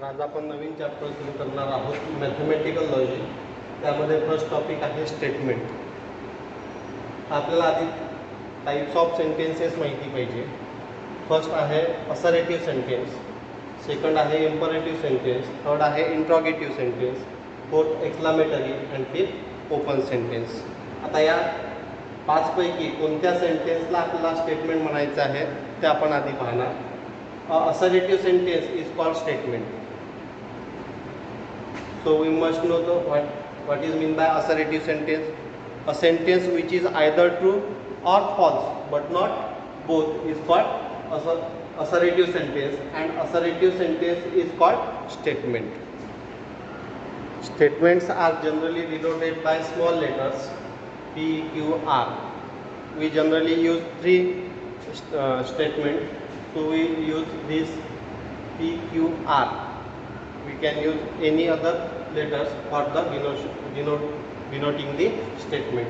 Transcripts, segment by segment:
तर आज आपण नवीन चॅप्टर सुरू करणार आहोत मॅथमॅटिकल लॉजिक. त्यामध्ये फर्स्ट टॉपिक आहे स्टेटमेंट. आपल्याला आधी टाइप्स ऑफ सेंटेन्सेस माहिती पाहिजे. फर्स्ट आहे असर्टिव्ह सेंटेन्स, सेकंड आहे इम्परेटिव्ह सेंटेन्स, थर्ड आहे interrogative sentence, fourth exclamatory and fifth open sentence. आता या पाचपैकी कोणत्या सेंटेन्सला आपल्याला स्टेटमेंट म्हणायचं आहे ते आपण आधी पाहणार. Assertive sentence is called statement. So we must know what is mean by assertive sentence. A sentence which is either true or false but not both is called assertive sentence, and assertive sentence is called statement. Statements are generally denoted by small letters P, Q, R. We generally use three statements. So we use this P, Q, R. We can use any other letters for the denoting the statement.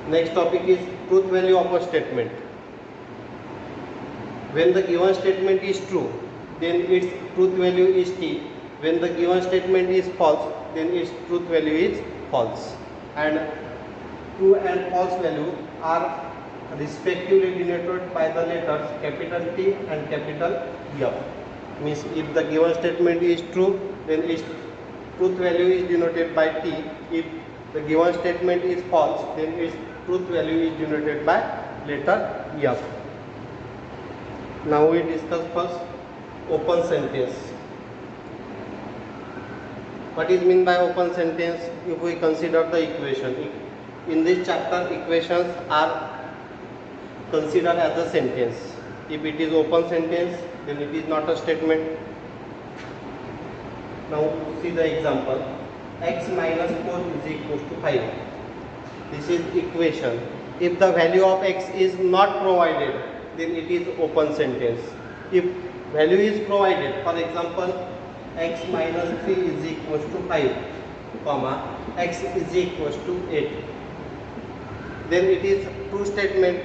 Next topic is truth value of a statement. When the given statement is true, then its truth value is T. When the given statement is false, then its truth value is false. And true and false value are respectively denoted by the letters capital T and capital F. Means if the given statement is true, then its truth value is denoted by T. If the given statement is false, then its truth value is denoted by letter F. Now we discuss first open sentence. What is mean by open sentence? If we consider the equation, in this chapter equations are considered as a sentence. If it is open sentence, then it is not a statement. Now see the example. X minus 4 is equal to 5. This is equation. If the value of x is not provided, then it is open sentence. If value is provided, for example, x minus 3 is equal to 5, comma, x is equal to 8, then it is true statement.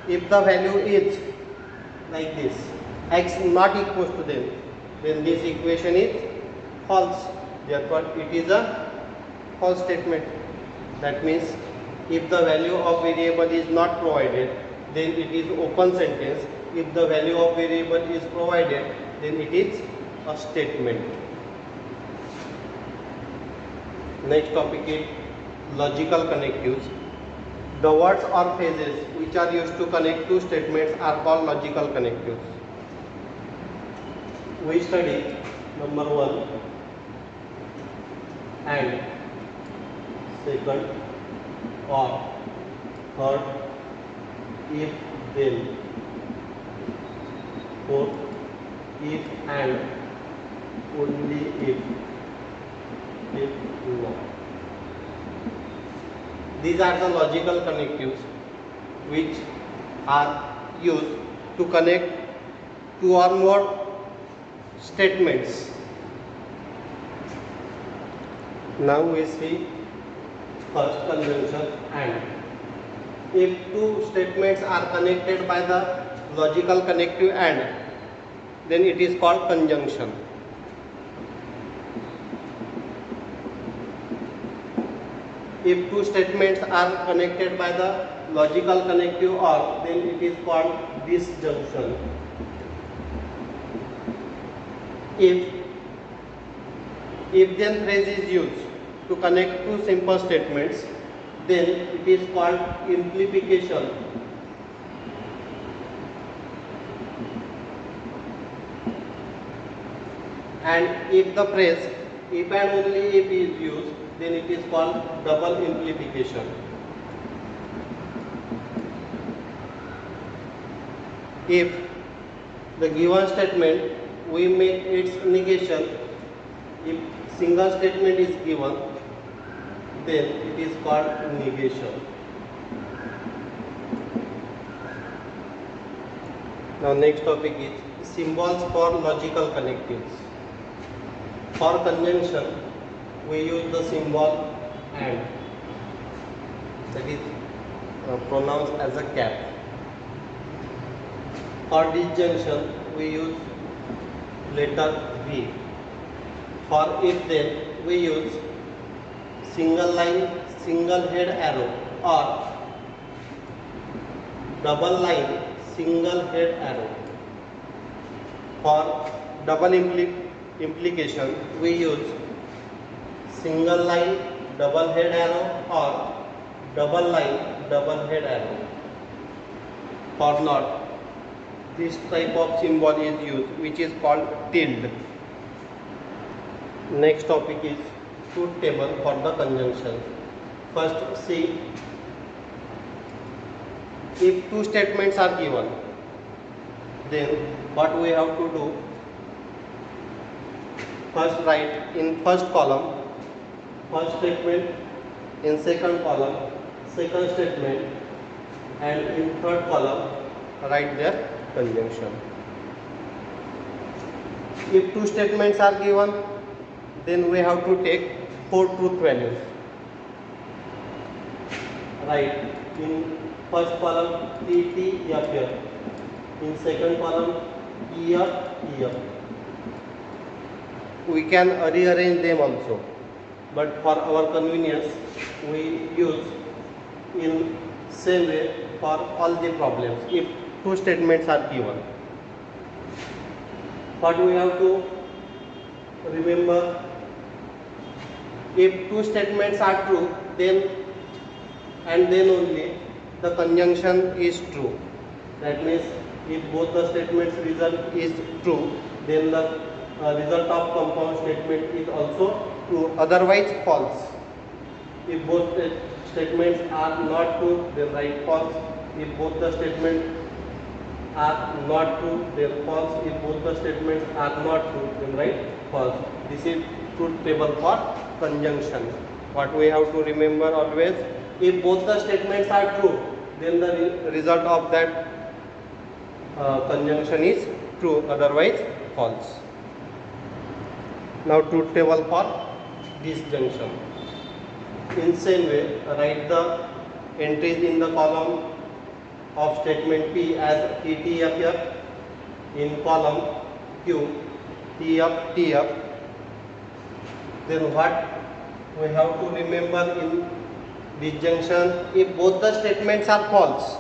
If the value is like this, x not equal to them, then this equation is false. Therefore, it is a false statement. That means if the value of variable is not provided, then it is open sentence. If the value of variable is provided, then it is a statement. Next topic is logical connectives. The words or phrases which are used to connect two statements are called logical connectives. We study number 1 and, second or, third if then, fourth if and, only if not. These are the logical connectives which are used to connect two or more statements. Now we see first conjunction and. If two statements are connected by the logical connective and, then it is called conjunction. If two statements are connected by the logical connective or, then it is called disjunction. If then phrase is used to connect two simple statements, then it is called implication. And if the phrase if and only if is used, then it is called double implication. If the given statement we make its negation, if single statement is given, then it is called negation. Now next topic is symbols for logical connectives. For conjunction, we use the symbol and, that is pronounced as a cap. For disjunction, we use letter V. For if then we use single line, single head arrow or double line, single head arrow. For double implication we use single line, double head arrow or double line, double head arrow. For not, this type of symbol is used, which is called tilde. Next topic is truth table for the conjunction. First, see, if two statements are given, then what we have to do? First, write in first column first statement, in second column second statement, and in third column write their conjunction. If two statements are given, then we have to take 4 truth values. Write in first column T, T, F, F. In second column E, F, E, F. We can rearrange them also, but for our convenience we use in same way for all the problems. If two statements are given, what we have to remember? If two statements are true, then and then only the conjunction is true. That means if both the statements result is true, then the result of compound statement is also true, otherwise false. If both statements are not true, then write false. If both the statements are not true, then false. If both the statements are not true, then write false. This is truth table for conjunction. What we have to remember always, if both the statements are true, then the result of that conjunction is true, otherwise false. Now truth table for disjunction. In same way, write the entries in the column of statement P as T, T, F, F. In column Q, T, F, T, F. Then what we have to remember in disjunction, if both the statements are false,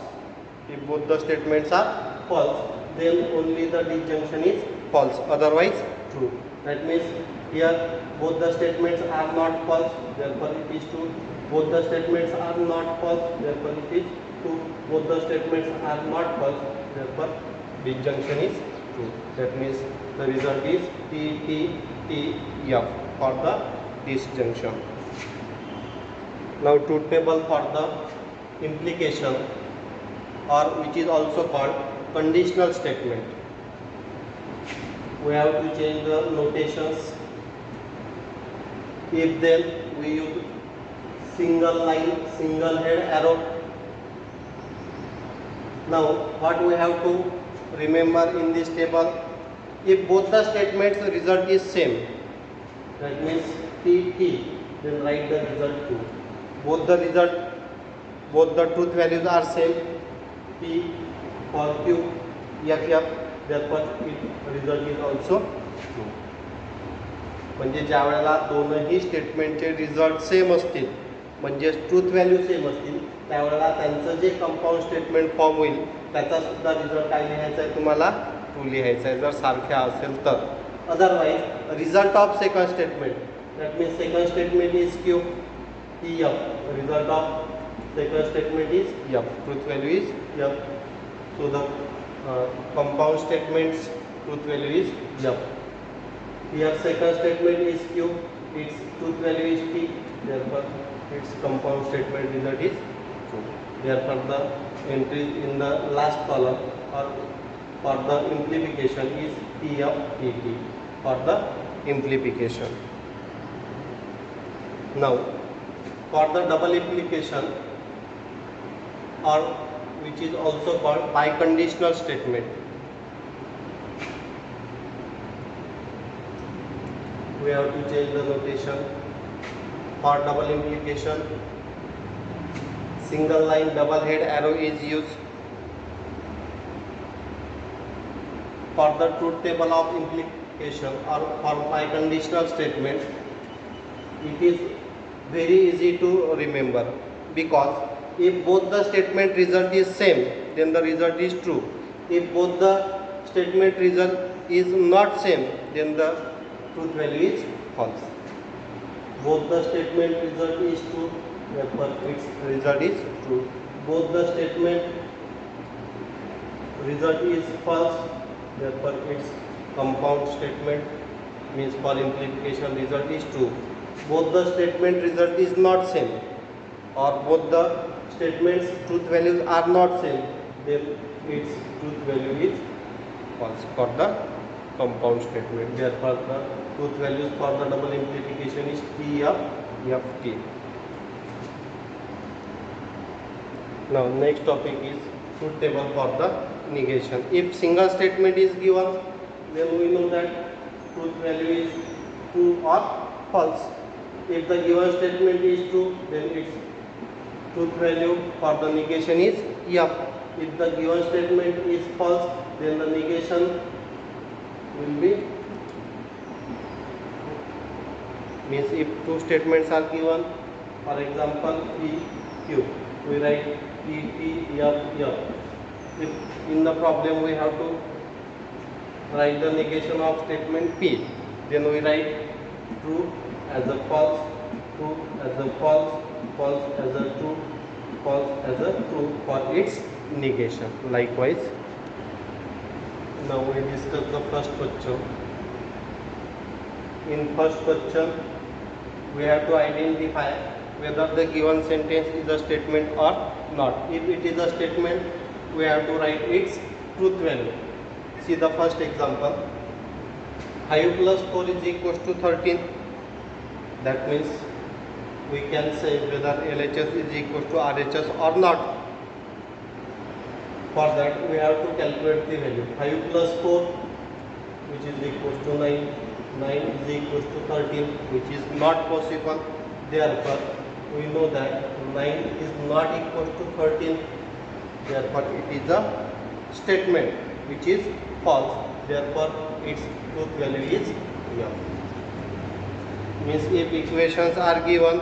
if both the statements are false, then only the disjunction is false, otherwise true. That means here both the statements are not false, therefore it is true. Both the statements are not false, therefore it is true. Both the statements are not false, therefore disjunction is true. That means the result is T, T, T, F for the disjunction. Now truth table for the implication, or which is also called conditional statement. We have to change the notations. If then we use single line, single head arrow. Now what we have to remember in this table, if both the statements the result is same, that means T, T, then write the result 2. Both the truth values are same, P for Q, F, F, therefore result is also true. म्हणजे ज्या वेळेला दोनही स्टेटमेंटचे result same असतील, म्हणजे truth value same असतील, त्यावेळेला त्यांचं जे कंपाऊंड स्टेटमेंट फॉर्म होईल त्याचा सुद्धा रिझल्ट काय लिहायचा आहे तुम्हाला? ट्रू लिहायचा आहे, जर सारख्या असेल तर. Otherwise result of second statement, that means second statement is Q, T, F. Result of second statement is F, truth value is F. So the compound statements truth value is F. Here second statement is Q, its truth value is T, therefore its compound statement result is true. Therefore the entries in the last column or for the implication is T, F, T, T for the implication. Now for the double implication, or which is also called biconditional statement, we have to change the notation. For double implication, single line double head arrow is used. For the truth table of simplification or for my conditional statement, it is very easy to remember, because if both the statement result is same, then the result is true. If both the statement result is not same, then the truth value is false. Both the statement result is true, therefore its result is true. Both the statement result is false, therefore its compound statement, means for implication, result is true. Both the statement result is not same, or both the statements truth values are not same, then its truth value is false for the compound statement. Therefore the truth values for the double implication is T of Ft. Now next topic is truth table for the negation. If single statement is given, then we know that truth value is true or false. If the given statement is true, then its truth value for the negation is F. If the given statement is false, then the negation will be, means if two statements are given, for example P Q, we write P P F F. If in the problem we have to write the negation of statement P, then we write true as a false, true as a false, false as a true, false as a true for its negation. Likewise, now we discuss the first question. In first question, we have to identify whether the given sentence is a statement or not. If it is a statement, we have to write its truth value. See the first example. 5 plus 4 is equals to 13. That means we can say whether LHS is equal to RHS or not. For that we have to calculate the value. 5 plus 4, which is equals to 9. 9 is equals to 13, which is not possible. Therefore we know that 9 is not equal to 13. Therefore it is a statement which is false. Therefore its truth value is F. Means if equations are given,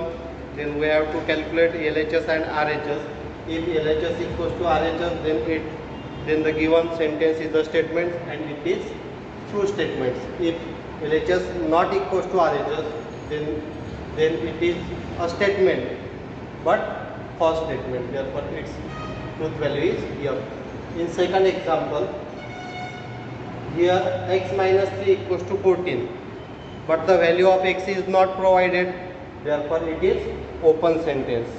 then we have to calculate LHS and RHS. If LHS equals to RHS, then the given sentence is a statement and it is true statements. If LHS not equals to RHS, then it is a statement but false statement. Therefore its truth value is F. In second example, here x minus 3 equals to 14, but the value of x is not provided. Therefore it is open sentence.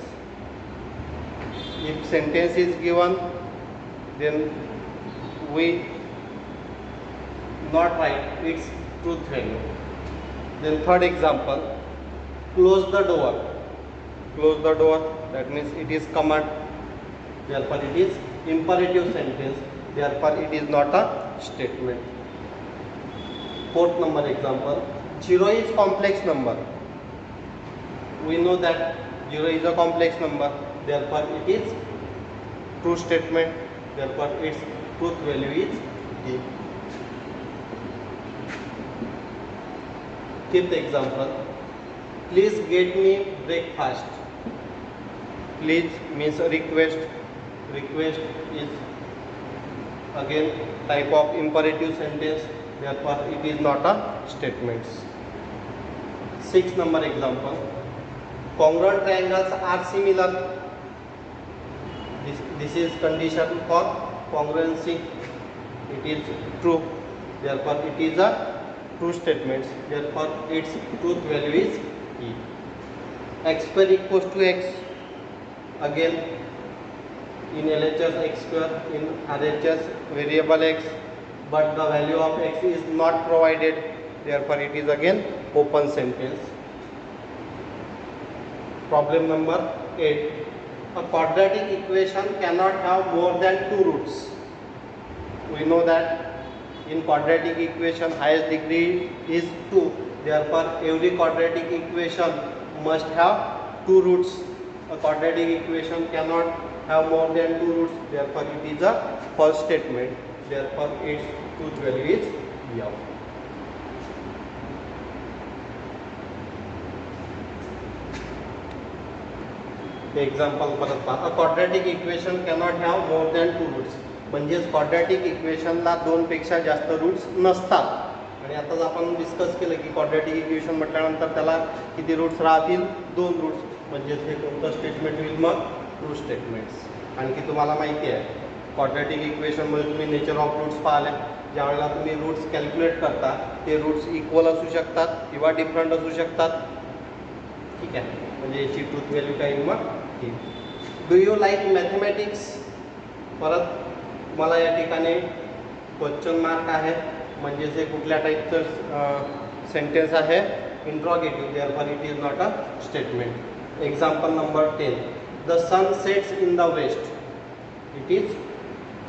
If sentence is given, then we not write its truth value. Then third example, close the door. Close the door, that means it is command. Therefore it is imperative sentence. Therefore it is not a statement. Fourth number example, 0 is complex number. We know that 0 is a complex number. Therefore it is true statement. Therefore its truth value is D. Fifth example, please get me breakfast. Please means a request. Request is again type of imperative sentence. Therefore it is not a statement. Sixth number example, congruent triangles are similar. This is condition for congruency. It is true. Therefore it is a true statement. Therefore its truth value is E. X square equals to x. Again in LHS x square, in RHS variable x, but the value of x is not provided. Therefore it is again open sentence. Problem number 8. A quadratic equation cannot have more than 2 roots. We know that in quadratic equation highest degree is 2. Therefore every quadratic equation must have 2 roots. A quadratic equation cannot have more than 2 roots. Therefore it is a false statement. Therefore its truth value is F. Example परत पहा. A quadratic equation cannot have more than 2 roots. म्हणजेच quadratic इक्वेशनला 2 पेक्षा जास्त roots नसतात. आणि आताच आपण डिस्कस केलं की क्वाड्रॅटिक इक्वेशन म्हटल्यानंतर त्याला किती रूट्स राहतील? 2 रूट्स. म्हणजेच हे कोणतं स्टेटमेंट होईल मग? True statements. आणखी तुम्हाला माहिती आहे क्वाड्रॅटिक इक्वेशनमध्ये तुम्ही नेचर ऑफ रूट्स पाहिले. ज्यावेळेला तुम्ही रूट्स कॅल्क्युलेट करता ते रूट्स इक्वल असू शकतात किंवा डिफरंट असू शकतात. ठीक आहे, म्हणजे याची ट्रूथ व्हॅल्यू काय येईल मग? ठीक. Do you like mathematics? परत तुम्हाला या ठिकाणी क्वेश्चन मार्क आहे, म्हणजे हे कुठल्या टाईपचं सेंटेन्स आहे? Interrogative. Therefore it is not a statement. Example number 10. The sun sets in the west. It is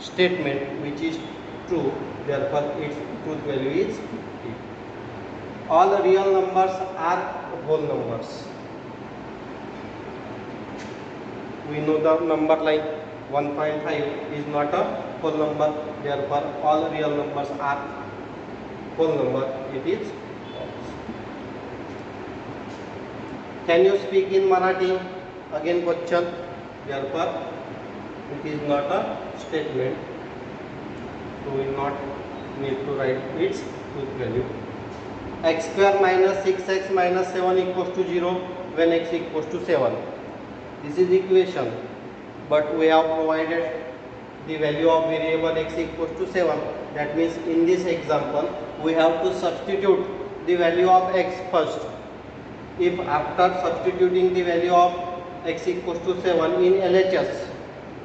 statement which is true. Therefore its truth value is t. All real numbers are whole numbers. We know the number like 1.5 is not a whole number. Therefore, all real numbers are whole number. It is false. Can you speak in Marathi? Again question. Therefore, it is not a statement. So we not need to write its truth value. X square minus 6x minus 7 equals to 0 when x equals to 7. This is equation, but we have provided the value of variable x equals to 7. That means in this example we have to substitute the value of x first. If after substituting the value of x equals to 7 in LHS,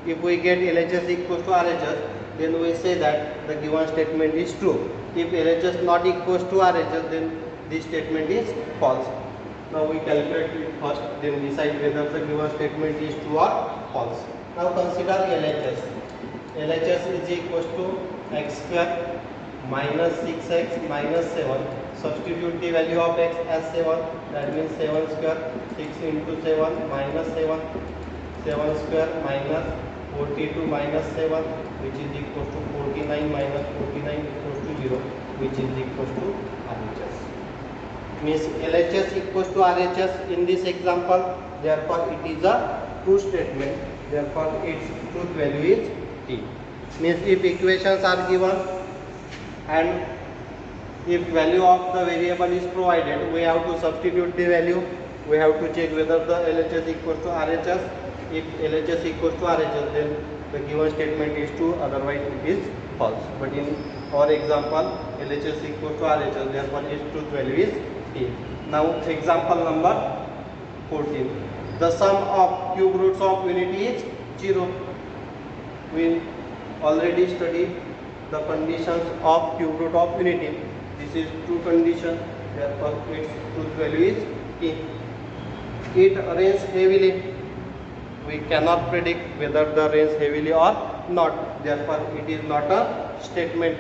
if we get LHS equals to RHS, then we say that the given statement is true. If LHS not equals to RHS, then this statement is false. Now we calculate it first, then decide whether the given statement is true or false. Now consider LHS. LHS is equals to x square minus 6x minus 7. Substitute the value of x as 7. That means 7 square, 6 into 7 minus 7. 7 square minus 42 minus 7, which is equals to 49 minus 49 equals to 0, which is equals to RHS. Means LHS equals to RHS in this example. Therefore, it is a true statement. Therefore, its truth value is t. Means if equations are given and if value of the variable is provided, we have to substitute the value. We have to check whether the LHS equals to RHS. If LHS equals to RHS, then the given statement is true, otherwise it is false. But in our example, LHS equals to RHS, therefore its truth value is t. Now example number 14. The sum of cube roots of unity is 0. We already studied the conditions of cube root of unity. This is true condition, therefore its truth value is t. It rains heavily. We cannot predict whether the rains heavily or not. Therefore, it is not a statement.